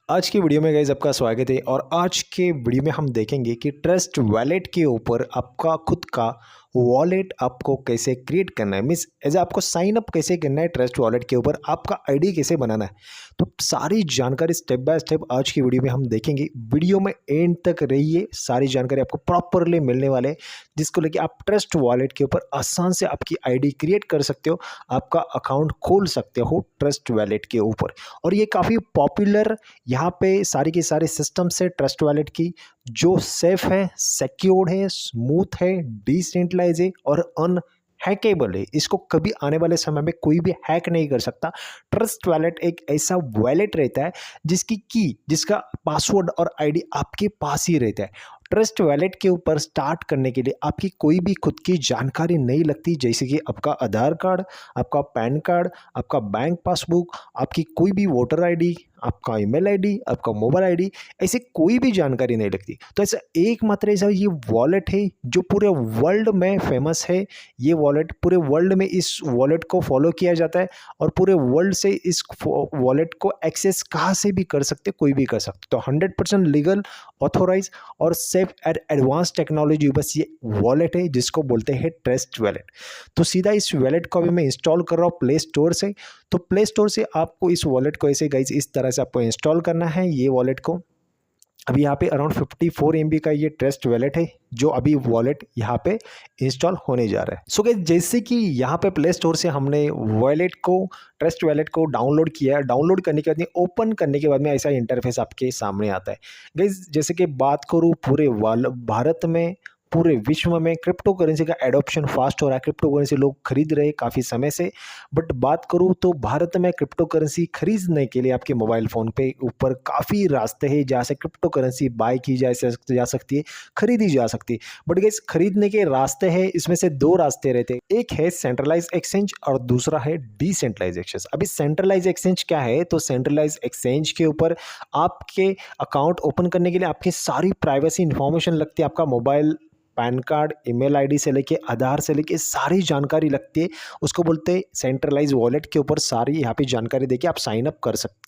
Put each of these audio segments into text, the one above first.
आज की वीडियो में गाइस आपका स्वागत है। और आज के वीडियो में हम देखेंगे कि ट्रस्ट वॉलेट के ऊपर आपका खुद का वॉलेट आपको कैसे क्रिएट करना है, मीन्स एज आपको साइन अप कैसे करना है ट्रस्ट वॉलेट के ऊपर, आपका आईडी कैसे बनाना है। तो सारी जानकारी स्टेप बाय स्टेप आज की वीडियो में हम देखेंगे। वीडियो में एंड तक रहिए, सारी जानकारी आपको प्रॉपरली मिलने वाले हैं, जिसको लेके आप ट्रस्ट वॉलेट के ऊपर आसान से आपकी आईडी क्रिएट कर सकते हो, आपका अकाउंट खोल सकते हो ट्रस्ट वॉलेट के ऊपर। और ये काफ़ी पॉपुलर यहाँ पे सारी के सारे सिस्टम से ट्रस्ट वॉलेट की, जो सेफ है, सिक्योर्ड है, स्मूथ है, डिसेंट्रलाइज है और अनहैकेबल है। इसको कभी आने वाले समय में कोई भी हैक नहीं कर सकता। ट्रस्ट वॉलेट एक ऐसा वॉलेट रहता है जिसकी की, जिसका पासवर्ड और आईडी आपके पास ही रहता है। ट्रस्ट वॉलेट के ऊपर स्टार्ट करने के लिए आपकी कोई भी खुद की जानकारी नहीं लगती, जैसे कि आपका आधार कार्ड, आपका पैन कार्ड, आपका बैंक पासबुक, आपकी कोई भी वोटर आईडी, आपका ईमेल आईडी, आपका मोबाइल आईडी, ऐसे कोई भी जानकारी नहीं लगती। तो ऐसा एकमात्र ऐसा ये वॉलेट है जो पूरे वर्ल्ड में फेमस है। ये वॉलेट पूरे वर्ल्ड में इस वॉलेट को फॉलो किया जाता है और पूरे वर्ल्ड से इस वॉलेट को एक्सेस कहाँ से भी कर सकते, कोई भी कर सकते। तो 100% लीगल, ऑथोराइज और सेफ एंड एडवांस टेक्नोलॉजी बस ये वॉलेट है, जिसको बोलते हैं ट्रस्ट वॉलेट। तो सीधा इस वॉलेट को अभी मैं इंस्टॉल कर रहा हूँ प्ले स्टोर से। तो प्ले स्टोर से आपको इस वॉलेट को ऐसे गाइज इस तरह से आपको इंस्टॉल करना है। ये वॉलेट को अभी यहाँ पे अराउंड 54 MB का ये ट्रस्ट वॉलेट है, जो अभी वॉलेट यहाँ पे इंस्टॉल होने जा रहा है। सो गाइस, जैसे कि यहाँ पे प्ले स्टोर से हमने वॉलेट को, ट्रस्ट वॉलेट को डाउनलोड किया है। डाउनलोड करने के बाद में, ओपन करने के बाद में ऐसा इंटरफेस आपके सामने आता है। गाइस, जैसे कि बात करूँ पूरे भारत में, पूरे विश्व में क्रिप्टो करेंसी का एडॉप्शन फास्ट हो रहा है। क्रिप्टो करेंसी लोग खरीद रहे हैं काफ़ी समय से। बट बात करूँ तो भारत में क्रिप्टो करेंसी खरीदने के लिए आपके मोबाइल फ़ोन पे ऊपर काफ़ी रास्ते हैं जहाँ से क्रिप्टो करेंसी बाय की जा सकती है, खरीदी जा सकती है। बट गाइस, खरीदने के रास्ते हैं, इसमें से दो रास्ते रहते हैं। एक है सेंट्रलाइज एक्सचेंज और दूसरा है डिसेंट्रलाइज एक्सचेंज। अभी सेंट्रलाइज एक्सचेंज क्या है? तो सेंट्रलाइज एक्सचेंज के ऊपर आपके अकाउंट ओपन करने के लिए आपकी सारी प्राइवेसी इंफॉर्मेशन लगती है। आपका mobile, pan card, email ID से लेके आधार से लेके सारी जानकारी लगती है। उसको बोलते हैं सेंट्रलाइज वॉलेट के ऊपर सारी यहाँ पे जानकारी देके आप साइन अप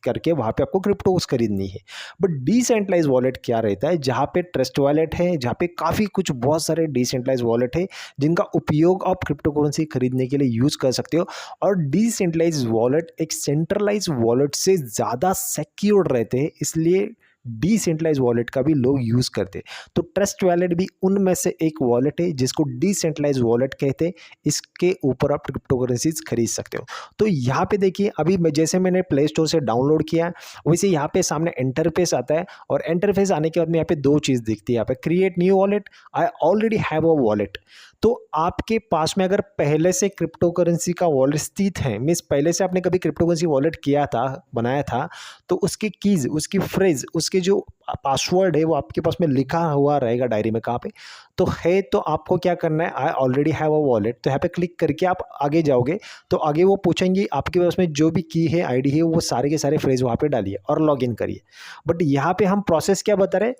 करके वहाँ पे आपको क्रिप्टोस खरीदनी है। बट डिसेंट्रलाइज वॉलेट क्या रहता है? जहाँ पे ट्रस्ट वॉलेट है, जहाँ पे काफ़ी कुछ बहुत सारे डिसेंट्रलाइज वॉलेट है जिनका उपयोग आप क्रिप्टो करेंसी खरीदने के लिए यूज़ कर सकते हो। और डिसेंट्रलाइज वॉलेट एक सेंट्रलाइज वॉलेट से ज़्यादा सिक्योर रहते हैं, इसलिए डिसेंट्रलाइज वॉलेट का भी लोग यूज़ करते हैं। तो ट्रस्ट वॉलेट भी उनमें से एक वॉलेट है जिसको डिसेंट्रलाइज वॉलेट कहते हैं। इसके ऊपर आप क्रिप्टो करेंसीज खरीद सकते हो। तो यहाँ पे देखिए, अभी जैसे मैंने प्ले स्टोर से डाउनलोड किया, वैसे यहाँ पे सामने इंटरफेस आता है। और इंटरफेस आने के बाद में यहाँ पे दो चीज़ दिखती है। यहाँ पे create new wallet, I already have a wallet. तो आपके पास में अगर पहले से क्रिप्टो करेंसी का वॉलेट स्थित है, मीन्स पहले से आपने कभी क्रिप्टो करेंसी वॉलेट किया था, बनाया था, तो उसकी कीज़, उसकी फ्रेज, उसके जो पासवर्ड है वो आपके पास में लिखा हुआ रहेगा डायरी में कहाँ पे तो है। तो आपको क्या करना है, I already have a wallet, तो यहाँ पे क्लिक करके आप आगे जाओगे। तो आगे वो पूछेंगे आपके पास में जो भी की है, आईडी है, वो सारे के सारे फ्रेज वहाँ पे डालिए और लॉगिन करिए। बट यहाँ पे हम प्रोसेस क्या बता रहे हैं,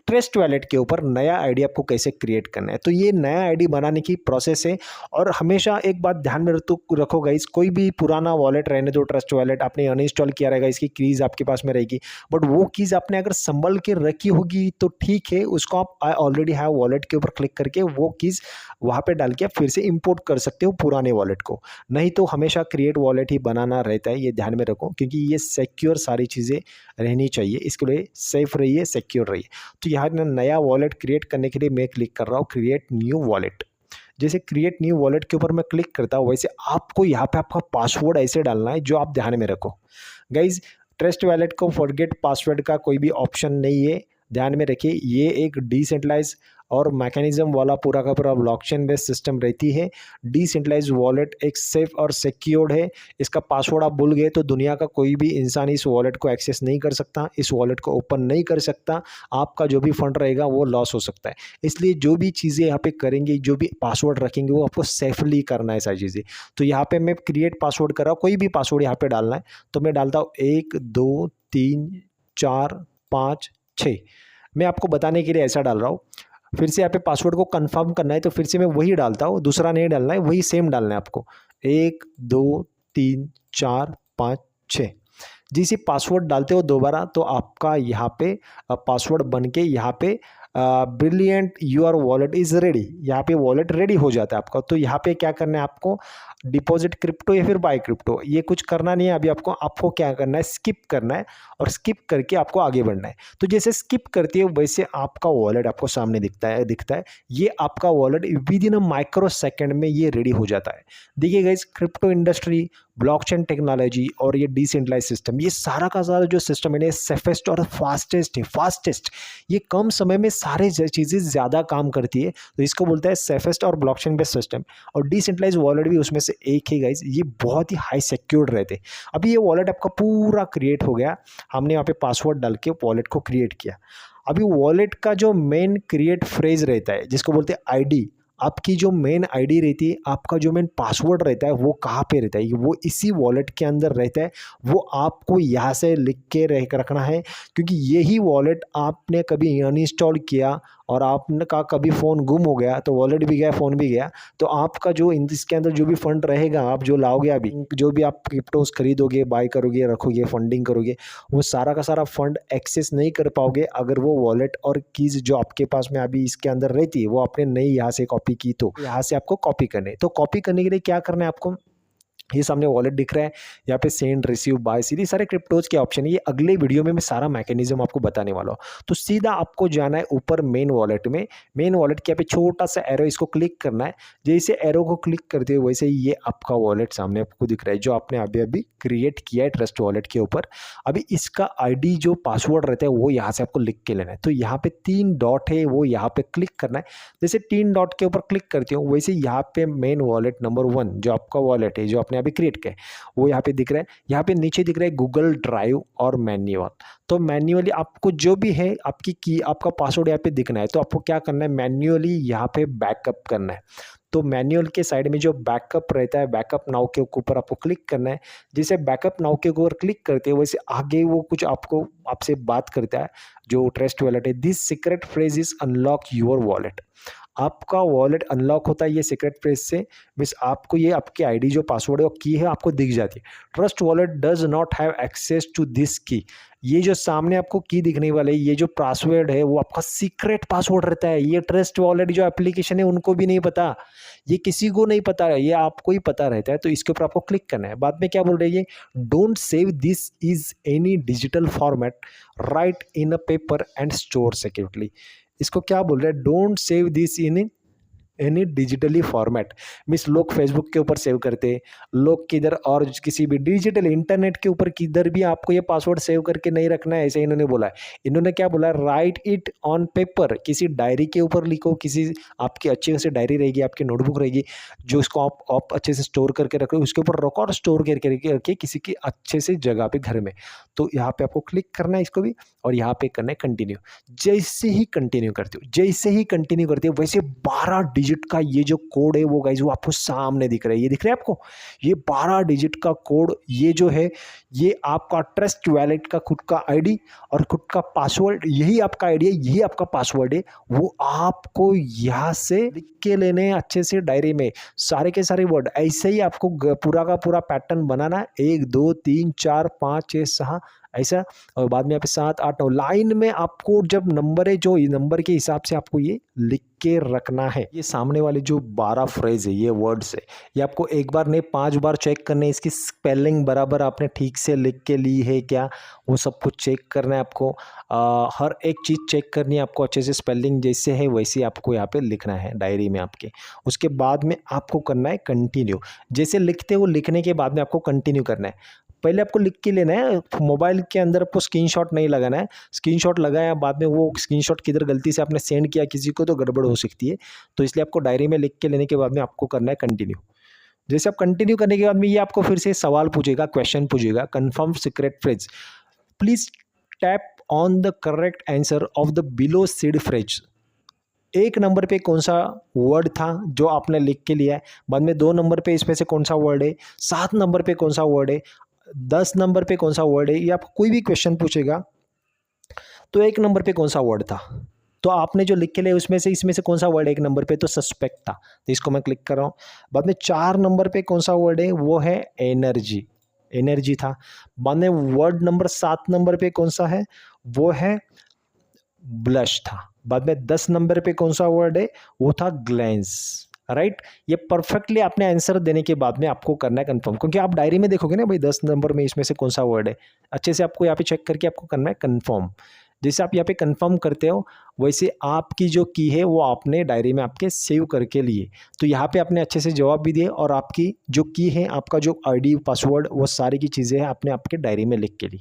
ट्रस्ट वॉलेट के ऊपर नया आईडी आपको कैसे क्रिएट करना है। तो ये नया आईडी बनाने की प्रोसेस है। और हमेशा एक बात ध्यान में रखो गाइस, कोई भी पुराना वॉलेट रहने दो, ट्रस्ट वॉलेट आपने अनइंस्टॉल किया रहेगा, इसकी कीज़ आपके पास में रहेगी। बट वो कीज़ आपने अगर संभल के रखी होगी तो ठीक है, उसको आप आई ऑलरेडी हैव वॉलेट के ऊपर क्लिक करके वो कीज़ वहाँ पे डाल के आप फिर से इंपोर्ट कर सकते हो पुराने वॉलेट को। नहीं तो हमेशा क्रिएट वॉलेट ही बनाना रहता है, ये ध्यान में रखो, क्योंकि ये सिक्योर सारी चीज़ें रहनी चाहिए। इसके लिए सेफ रहिए, सिक्योर रहिए। तो यहाँ नया वॉलेट क्रिएट करने के लिए मैं क्लिक कर रहा हूँ क्रिएट न्यू वॉलेट। जैसे क्रिएट न्यू वॉलेट के ऊपर मैं क्लिक करता हूँ, वैसे आपको यहाँ पे आपका पासवर्ड ऐसे डालना है जो आप ध्यान में रखो गाइज। ट्रस्ट वॉलेट को फॉरगेट पासवर्ड का कोई भी ऑप्शन नहीं है, ध्यान में रखिए। ये एक डिसेंट्रलाइज और मैकेनिज्म वाला पूरा का पूरा ब्लॉकचेन बेस्ड सिस्टम रहती है। डिसेंट्रलाइज वॉलेट एक सेफ और सिक्योर्ड है। इसका पासवर्ड आप भूल गए तो दुनिया का कोई भी इंसान इस वॉलेट को एक्सेस नहीं कर सकता, इस वॉलेट को ओपन नहीं कर सकता। आपका जो भी फंड रहेगा वो लॉस हो सकता है। इसलिए जो भी चीज़ें यहाँ पे करेंगे, जो भी पासवर्ड रखेंगे, वो आपको सेफली करना है सारी चीज़ें। तो यहाँ पे मैं क्रिएट पासवर्ड कर रहा हूँ, कोई भी पासवर्ड यहाँ पे डालना है। तो मैं डालता हूँ 1 2 3 4 5 6। मैं आपको बताने के लिए ऐसा डाल रहा हूँ। फिर से यहाँ पे पासवर्ड को कंफर्म करना है तो फिर से मैं वही डालता हूँ, दूसरा नहीं डालना है, वही सेम डालना है आपको। 1 2 3 4 5 6। जैसे पासवर्ड डालते हो दोबारा तो आपका यहाँ पे पासवर्ड बन के यहाँ पे brilliant your wallet is ready, यहाँ पे वॉलेट रेडी हो जाता है आपका। तो यहाँ पे क्या करना है आपको, डिपॉजिट क्रिप्टो या फिर बाय क्रिप्टो, ये कुछ करना नहीं है अभी आपको। आपको क्या करना है, स्किप करना है और स्किप करके आपको आगे बढ़ना है। तो जैसे स्किप करती है वैसे आपका वॉलेट आपको सामने दिखता है। ये आपका wallet with in a micro second में ये रेडी हो जाता है। देखिए guys, crypto industry, blockchain technology और ये डिसेंट्रलाइज सिस्टम, ये सारा का सारा जो सिस्टम है सेफेस्ट और फास्टेस्ट, ये कम समय में सारे चीज़ें ज़्यादा काम करती है। तो इसको बोलता है सेफेस्ट और ब्लॉकचेन बेस्ड सिस्टम। और डिसेंट्रलाइज वॉलेट भी उसमें से एक ही गाइज, ये बहुत ही हाई सिक्योर्ड रहते। अभी ये वॉलेट आपका पूरा क्रिएट हो गया, हमने यहाँ पे पासवर्ड डाल के वॉलेट को क्रिएट किया। अभी वॉलेट का जो मेन क्रिएट फ्रेज रहता है जिसको बोलते हैं आईडी, आपकी जो मेन आईडी रहती है, आपका जो मेन पासवर्ड रहता है वो कहाँ पे रहता है, वो इसी वॉलेट के अंदर रहता है। वो आपको यहाँ से लिख के रखना है, क्योंकि यही वॉलेट आपने कभी अनइंस्टॉल किया और आपने का कभी फ़ोन गुम हो गया तो वॉलेट भी गया, फ़ोन भी गया, तो आपका जो इसके अंदर जो भी फंड रहेगा, आप जो लाओगे, अभी जो भी आप क्रिप्टोस खरीदोगे, बाय करोगे, रखोगे, फंडिंग करोगे, वो सारा का सारा फंड एक्सेस नहीं कर पाओगे अगर वो वॉलेट और कीज़ जो आपके पास में अभी इसके अंदर रहती है वो आपने नहीं यहाँ से कॉपी की। तो यहाँ से आपको कॉपी करने है। तो कॉपी करने के लिए क्या करना है आपको, ये सामने वॉलेट दिख रहा है, यहाँ पे सेंड, रिसीव, बाय, सीधे सारे क्रिप्टोज के ऑप्शन है। ये अगले वीडियो में मैं सारा मैकेनिज्म आपको बताने वाला हूँ। तो सीधा आपको जाना है ऊपर मेन वॉलेट में। मेन वॉलेट के यहाँ पे छोटा सा एरो, इसको क्लिक करना है। जैसे एरो को क्लिक करते हो वैसे ये आपका वॉलेट सामने आपको दिख रहा है, जो आपने अभी अभी क्रिएट किया है ट्रस्ट वॉलेट के ऊपर। अभी इसका ID जो पासवर्ड रहता है वो यहाँ से आपको लिख के लेना है। तो यहाँ पे 3 डॉट है, वो यहाँ पे क्लिक करना है। जैसे 3 डॉट के ऊपर क्लिक करते हो वैसे यहाँ पे मेन वॉलेट नंबर 1 जो आपका वॉलेट है, जो आपने अभी क्रिएट किया है, वो यहाँ पे दिख रहा है। यहाँ पे नीचे दिख रहा है गूगल ड्राइव और मैन्युअल। तो मैन्युअली आपको जो भी है आपकी की, आपका पासवर्ड यहाँ पे दिखना है। तो आपको क्या करना है, मैन्युअली यहाँ पे बैकअप करना है। तो मैन्युअल के साइड में जो बैकअप रहता है, बैकअप नाउ के ऊपर आपको क्लिक करना है। जैसे बैकअप नाउ के ऊपर क्लिक करते हैं वैसे आगे वो कुछ आपको आपसे बात करता है, जो ट्रस्ट वॉलेट है, this secret phrase is unlock your wallet. आपका वॉलेट अनलॉक होता है ये सीक्रेट फ्रेज से, मीन्स आपको ये आपकी आईडी जो पासवर्ड है और की है आपको दिख जाती है। Trust Wallet does not have access to this key. ये जो सामने आपको की दिखने वाले, ये जो पासवर्ड है वो आपका सीक्रेट पासवर्ड रहता है। ये ट्रस्ट वॉलेट जो एप्लीकेशन है उनको भी नहीं पता, ये किसी को नहीं पता है, ये आपको ही पता रहता है। तो इसके ऊपर आपको क्लिक करना है। बाद में क्या बोल रही है, don't save this is any digital format, right in a paper and store securely. इसको क्या बोल रहे हैं, don't save this in any digitally format, means लोग फेसबुक के ऊपर सेव करते हैं, लोग किधर और किसी भी डिजिटल इंटरनेट के ऊपर किधर भी आपको ये पासवर्ड सेव करके नहीं रखना है, ऐसे इन्होंने बोला है। इन्होंने क्या बोला है, राइट इट ऑन पेपर, किसी डायरी के ऊपर लिखो, किसी आपकी अच्छी से डायरी रहेगी, आपकी नोटबुक रहेगी, जो इसको आप अच्छे से स्टोर करके रखो, उसके ऊपर रखो और स्टोर करके रखिए किसी की अच्छे से जगह पे, घर में। तो यहाँ पे आपको क्लिक करना है इसको भी, और यहाँ पे करना है कंटिन्यू। जैसे ही कंटिन्यू करते हो वैसे 12 डिजिट का ये जो कोड है वो गाइज वो आपको सामने दिख रहा है। ये दिख रहा है आपको, ये 12 डिजिट का कोड, ये जो है ये आपका ट्रस्ट वॉलेट का खुद का आईडी और खुद का पासवर्ड, यही आपका आईडी है, यही आपका पासवर्ड है। वो आपको यहाँ से लिख के लेने हैं अच्छे से डायरी में, सारे के सारे वर्ड। ऐसे ही आपको पूरा का पूरा पैटर्न बनाना है, 1 2 3 4 5 6 6 ऐसा, और बाद में यहाँ पे 7 8 9 लाइन में आपको जब नंबर है, जो नंबर के हिसाब से आपको ये लिख के रखना है। ये सामने वाले जो 12 फ्रेज है, ये वर्ड्स है, ये आपको एक बार नहीं 5 बार चेक करने, इसकी स्पेलिंग बराबर आपने ठीक से लिख के ली है क्या, वो सब कुछ चेक करना है आपको। हर एक चीज़ चेक करनी है आपको, अच्छे से स्पेलिंग जैसे है वैसे आपको यहाँ पे लिखना है डायरी में आपके। उसके बाद में आपको करना है कंटिन्यू। जैसे लिखते हो, लिखने के बाद में आपको कंटिन्यू करना है। पहले आपको लिख के लेना है, मोबाइल के अंदर आपको स्क्रीनशॉट नहीं लगाना है। स्क्रीनशॉट लगाया बाद में वो स्क्रीनशॉट किधर गलती से आपने सेंड किया किसी को तो गड़बड़ हो सकती है। तो इसलिए आपको डायरी में लिख के लेने के बाद में आपको करना है कंटिन्यू। जैसे आप कंटिन्यू करने के बाद में ये आपको फिर से सवाल पूछेगा, क्वेश्चन पूछेगा, confirm secret phrase, please tap on the correct answer of the below seed phrase. 1 number पे कौन सा वर्ड था जो आपने लिख के लिया है, बाद में 2 नंबर पे इसमें से कौन सा वर्ड है, 7 नंबर पे कौन सा वर्ड है, 10 नंबर पे कौन सा वर्ड है। ये आपको कोई भी क्वेश्चन पूछेगा तो 1 नंबर पे कौन सा वर्ड था, तो आपने जो लिख के लिया उसमें से इसमें से कौन सा वर्ड है 1 नंबर पे, तो सस्पेक्ट था, तो इसको मैं क्लिक कर रहा हूँ। बाद में 4 नंबर पे कौन सा वर्ड है, वो है एनर्जी। एनर्जी था। बाद में वर्ड नंबर 7 नंबर पे कौन सा है, वो है ब्लश था। बाद में 10 नंबर पे कौन सा वर्ड है, वो था ग्लैंस, राइट। ये परफेक्टली आपने आंसर देने के बाद में आपको करना है कंफर्म, क्योंकि आप डायरी में देखोगे ना भाई 10 नंबर में इसमें से कौन सा वर्ड है, अच्छे से आपको यहाँ पे चेक करके आपको करना है कंफर्म। जैसे आप यहाँ पे कंफर्म करते हो वैसे आपकी जो की है वो आपने डायरी में आपके सेव करके लिए। तो यहाँ पे आपने अच्छे से जवाब भी दिए और आपकी जो की है, आपका जो आईडी पासवर्ड, वो सारी की चीज़ें हैं आपने आपके डायरी में लिख के ली।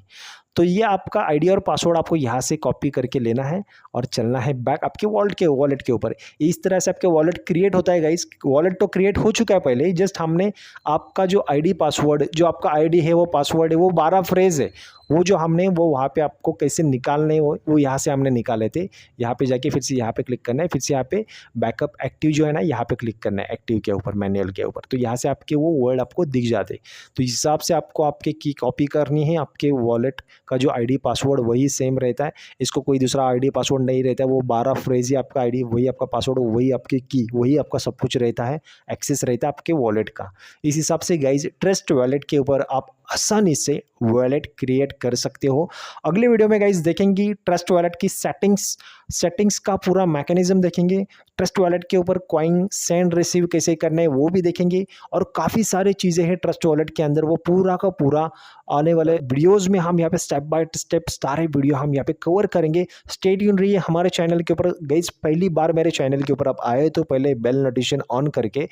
तो ये आपका आईडी और पासवर्ड आपको यहाँ से कॉपी करके लेना है और चलना है बैक आपके वॉलेट के ऊपर। इस तरह से आपके वॉलेट क्रिएट होता है गाइस। वॉलेट तो क्रिएट हो चुका है पहले ही, जस्ट हमने आपका जो आईडी पासवर्ड, जो आपका आईडी है वो पासवर्ड है, वो 12 फ्रेज है, वो जो हमने वो वहाँ पे आपको कैसे निकालने वो यहाँ से हमने निकाले थे। यहाँ पे जाके फिर से यहाँ पे क्लिक करना है, फिर से यहाँ पे बैकअप एक्टिव जो है ना, यहाँ पे क्लिक करना है एक्टिव के ऊपर, मैनुअल के ऊपर। तो यहाँ से आपके वो वर्ड आपको दिख जाते। तो इस हिसाब से आपको आपके की कॉपी करनी है। आपके वॉलेट का जो आईडी पासवर्ड वही सेम रहता है, इसको कोई दूसरा आईडी पासवर्ड नहीं रहता है। वो 12 फ्रेज ही आपका आईडी, वही आपका पासवर्ड, वही आपकी की, वही आपका सब कुछ रहता है, एक्सेस रहता है आपके वॉलेट का। इस हिसाब से गाइज ट्रस्ट वॉलेट के ऊपर आप आसानी से वॉलेट क्रिएट कर सकते हो। अगले वीडियो में गाइज देखेंगे ट्रस्ट वॉलेट की सेटिंग्स का पूरा मैकेनिज्म देखेंगे। ट्रस्ट वॉलेट के ऊपर कॉइन सेंड रिसीव कैसे करना है वो भी देखेंगे, और काफ़ी सारी चीज़ें हैं ट्रस्ट वॉलेट के अंदर, वो पूरा का पूरा आने वाले वीडियोस में हम यहाँ पे स्टेप बाय स्टेप सारे वीडियो हम यहाँ पे कवर करेंगे। स्टे ट्यून रहिए हमारे चैनल के ऊपर। गाइज पहली बार मेरे चैनल के ऊपर आप आए तो पहले बेल नोटिफिकेशन ऑन करके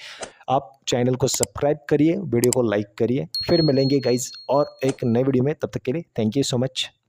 आप चैनल को सब्सक्राइब करिए, वीडियो को लाइक करिए। फिर मिलेंगे गाइज और एक नए वीडियो में, तब तक के लिए थैंक यू सो मच।